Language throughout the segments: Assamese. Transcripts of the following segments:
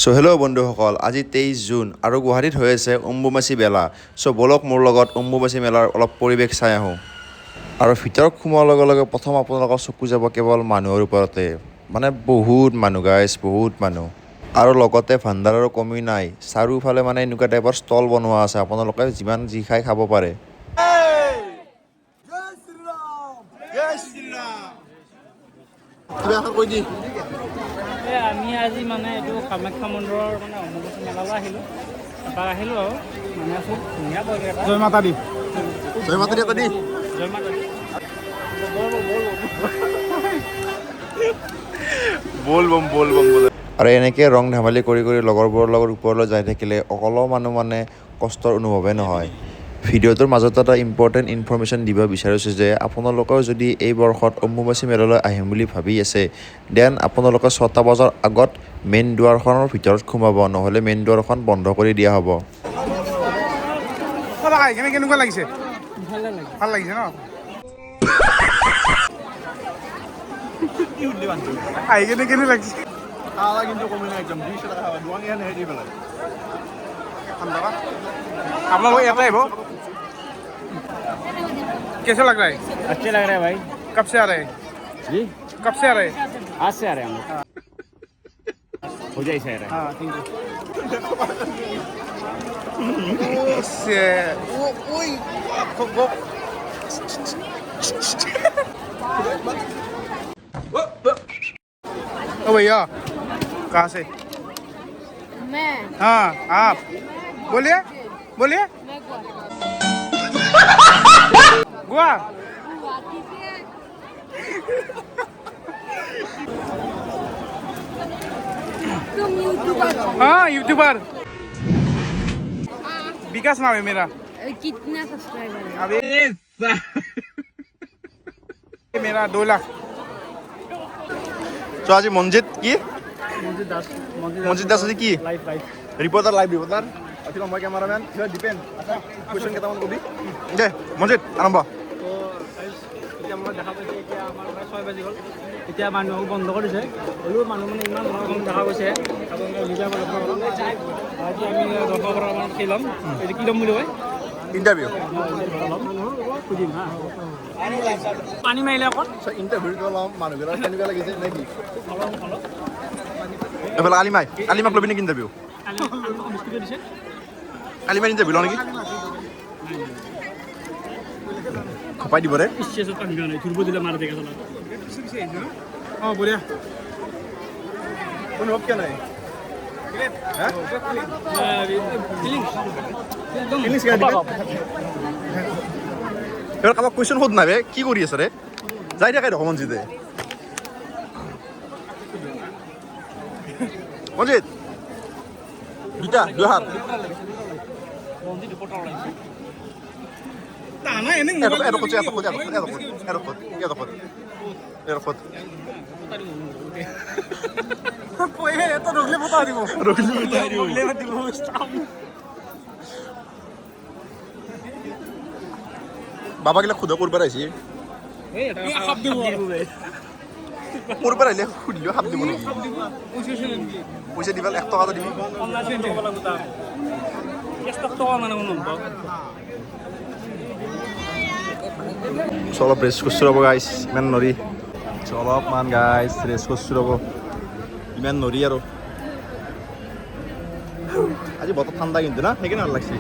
সো হেল্ল' বন্ধুসকল, আজি 23 জুন আৰু গুৱাহাটীত হৈ আছে অম্বুবাচী মেলা। সো বলক মোৰ লগত অম্বুবাচী মেলাৰ অলপ পৰিৱেশ চাই আহোঁ। আৰু ভিতৰত সোমোৱাৰ লগে লগে প্ৰথম আপোনালোকৰ চকু যাব কেৱল মানুহৰ ওপৰতে। মানে বহুত মানুহ গাইজ, বহুত মানুহ। আৰু লগতে ভাণ্ডাৰৰো কমি নাই। চাৰিওফালে মানে এনেকুৱা টাইপৰ ষ্টল বনোৱা আছে, আপোনালোকে যিমান যি খাই খাব পাৰে। আমি আজি মানে এইটো কামাখ্যা মন্দিৰৰ মানে অম্বুবাচী মেলালৈ আহিলোঁ। এপাক আহিলোঁ আৰু মানে খুব ধুনীয়া পৰিৱেশ এটা। জয় মাতা দি। জয় মাতা দি, এটা দি। জয় মাতা দি। বল বম বোলে। আৰু এনেকৈ ৰং ধেমালি কৰি কৰি লগৰবোৰৰ লগত ওপৰলৈ যাই থাকিলে অলপমানো মানে কষ্টৰ অনুভৱেই নহয়। ভিডিঅ'টোৰ মাজত এটা ইম্পৰ্টেণ্ট ইনফৰ্মেশ্যন দিব বিচাৰিছোঁ যে আপোনালোকেও যদি এই বৰ্ষত অম্বুবাচী মেলালৈ আহিম বুলি ভাবি আছে, দেন আপোনালোকে 6টা বজাৰ আগত মেইন দুৱাৰখনৰ ভিতৰত সোমাব, নহ'লে মেইন দুৱাৰখন বন্ধ কৰি দিয়া হ'ব। কেনেকুৱা লাগিছে? ভাল লাগিছে ন? আহি কেনে কেনে লাগিছে? কিন্তু কমি নাই, একদম 20 টাকা খাবা, দুৱাং ইয়ান হেৰি পেলাই। आप लोग यहाँ पे है वो? कैसा लग रहा है? अच्छे लग रहे हैं भाई। कब से आ रहे हैं? जी, कब से आ रहे हैं? आज से आ रहे हैं हम लोग। हो जाए से आ रहे हैं। हाँ ठीक है। ओ भैया कहाँ से? मैं हाँ आप बोलिए बोलिए। मैं गोवा। तुम यूट्यूबर हो? हाँ यूट्यूबर विकास नाम है मेरा। कितना सब्सक्राइबर है? अबे मेरा 2 लाख। তো আজি মঞ্জিত কি? মঞ্জিত দাস আজি কি? Life life reporter, live reporter. আছিল মই কেমেৰামেন, ডিপেণ্ড। কুৱেশ্যন কেইটামান কবি দে। মঞ্জিত আৰম্ভ। তো এতিয়া মই দেখা পাইছোঁ, এতিয়া আমাৰ প্ৰায় 6 বাজি গ'ল। এতিয়া মানুহক বন্ধ কৰিছে, হ'লেও মানুহ মানে ইমান ধৰণৰ দেখা গৈছে। আপোনালোকে নিজে আমাৰ লক্ষ্য কৰক। আজি আমি দৰ্শকৰ পৰা আমাৰ কি ল'ম, এইটো কি ল'ম বুলি কয়, ইণ্টাৰভিউ। সুধিম হা। পানী মাৰিলে অকল ইণ্টাৰভিউটো ল'ম, মানুহবিলাক কেনেকুৱা লাগিছে নে কি? অলপ অলপ এইফালে আলিমাক ল'বি নেকি ইণ্টাৰভিউ? বিস্কুটে দিছে। আলিমাৰ ইণ্টাৰভিউ লওঁ নেকি? খপাই দিব দে। ষ্টেজত পানী মাৰা নাই, ঘূৰিব দিলে মাৰে দেখা চলা। हाँ बोलिए। কোনো কিয় নাই? এবাৰ কাৰোবাক কুৱেশ্যন সোধ নাই বে, কি কৰি আছে ৰে? যাই থাকে দেখোন মঞ্জিতে। মঞ্জিত দুটা দুই হাত ताना है ना कोई है तो रोकले बता दी वो रोकले मत दिलो स्टॉप। বাবা গিলা খুদা কৰবাৰ আহিছে, এই খাপ দিব কৰবাৰ আহিলে সুধিলেও খাপ দিব নেকি? পইচা দিবা 1 টকা এটা দিবি। অনলাইন দিব লাগিব তাৰ। কেষ্টক টকা মানে অনুভৱ। অলপ ৰেষ্ট কৰিছোঁ ৰ'ব গাইছ, ইমান নৰি। অলপমান গাইছ ৰেষ্ট কৰিছোঁ ৰ'ব, ইমান নৰি আৰু। আজি বতৰ ঠাণ্ডা কিন্তু না, সেইকাৰণে ভাল লাগছে।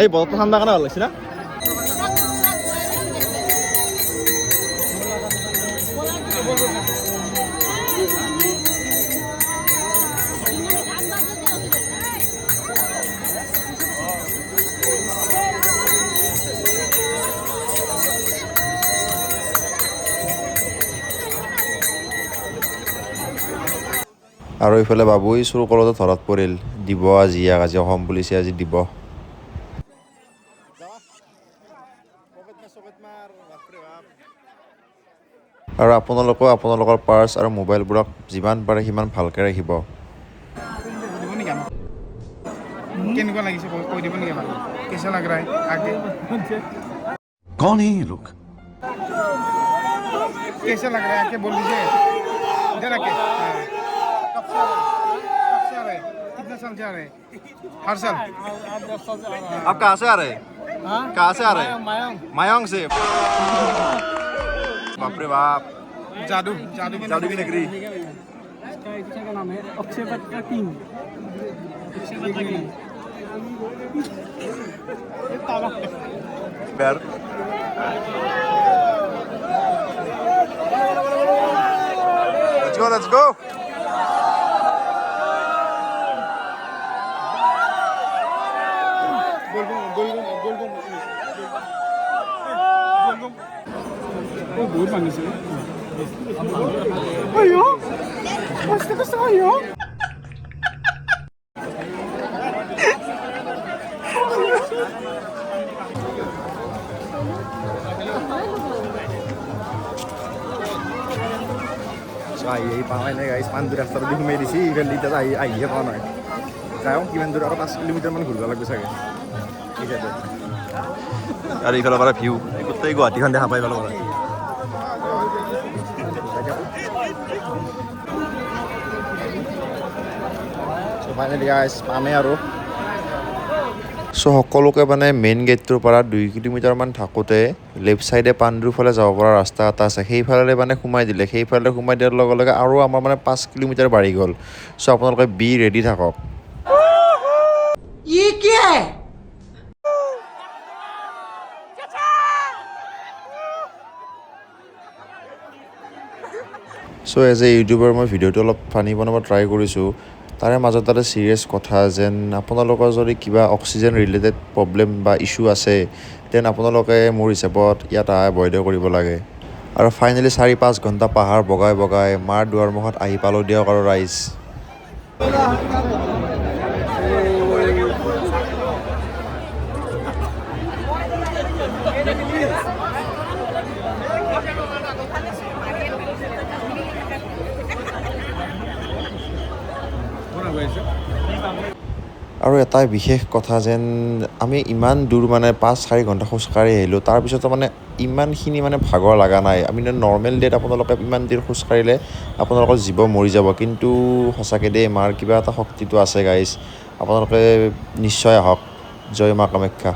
এই বতৰটো ঠাণ্ডা কাৰণে ভাল লাগছে না। আৰু এইফালে বাবুই চুৰ কৰোঁতে ধৰাত পৰিল। দিব আজি অসম পুলিচে আজি দিব। আৰু আপোনালোকেও আপোনালোকৰ পাৰ্চ আৰু মোবাইলবোৰক যিমান পাৰে সিমান ভালকৈ ৰাখিব। কেনেকুৱা লাগিছে কৈ দিব নেকি বাৰু? कैसा लग रहा है आगे? कौन है ये लोग? कैसा लग रहा है आके बोल दीजिए। इधर आके कब से आ रहे कितने साल से आ रहे हर साल आप 10 साल से आ रहा है आप कहाँ से आ रहे हैं हाँ कहाँ से आ रहे हैं मायंग मायोंग से बाप रे बाप जादू जादू की नगरी इसका क्या नाम है अक्षय पथ का किंग अक्षय पथ का किंग यार let's go बहुत मांगे से अयो मस्त कसं अयो So ahi pamai na guys, pandu rasta di humai disi, gali ta ahi pamai. Kaya kiman dur aro 5 kilometer man ghurba lagbe sage. Thik ase. Are ikhala bara view, ekottai Guwahati khan dekha pai balo bara. So finally guys, pame aro. So সকলোকে মানে মেইন গেটটোৰ পৰা 2 কিলোমিটাৰমান থাকোঁতে লেফ্ট চাইডে পাণ্ডুৰ ফালে যাব পৰা ৰাস্তা এটা আছে সেইফালে মানে সোমাই দিলে সেইফালে সোমাই দিয়াৰ লগে লগে আৰু আমাৰ মানে 5 কিলোমিটাৰ বাঢ়ি গ'ল চ' আপোনালোকে বি ৰেডি থাকক ये क्या है চ' এজ এ ইউটিউবাৰ মই ভিডিঅ'টো অলপ ফানি বনাব ট্ৰাই কৰিছোঁ তাৰে মাজত এটা চিৰিয়াছ কথা যেন আপোনালোকৰ যদি কিবা অক্সিজেন ৰিলেটেড প্ৰব্লেম বা ইছ্যু আছে দেন আপোনালোকে মোৰ হিচাপত ইয়াত অহা বৈধ কৰিব লাগে আৰু ফাইনেলি 4-5 ঘণ্টা পাহাৰ বগাই বগাই মাৰ দুৱাৰমুখত আহি পালোঁ দিয়ক আৰু ৰাইজ আৰু এটাই বিশেষ কথা যেন আমি ইমান দূৰ মানে 5-4 ঘণ্টা খোজকাঢ়ি আহিলোঁ তাৰপিছতো মানে ইমানখিনি মানে ভাগৰ লগা নাই আমি নৰ্মেল ডেট আপোনালোকে ইমান দেৰি খোজকাঢ়িলে আপোনালোকৰ জীৱ মৰি যাব কিন্তু সঁচাকৈ দেই মাৰ কিবা এটা শক্তিটো আছে গাইজ আপোনালোকে নিশ্চয় আহক জয় মা কামাখ্যা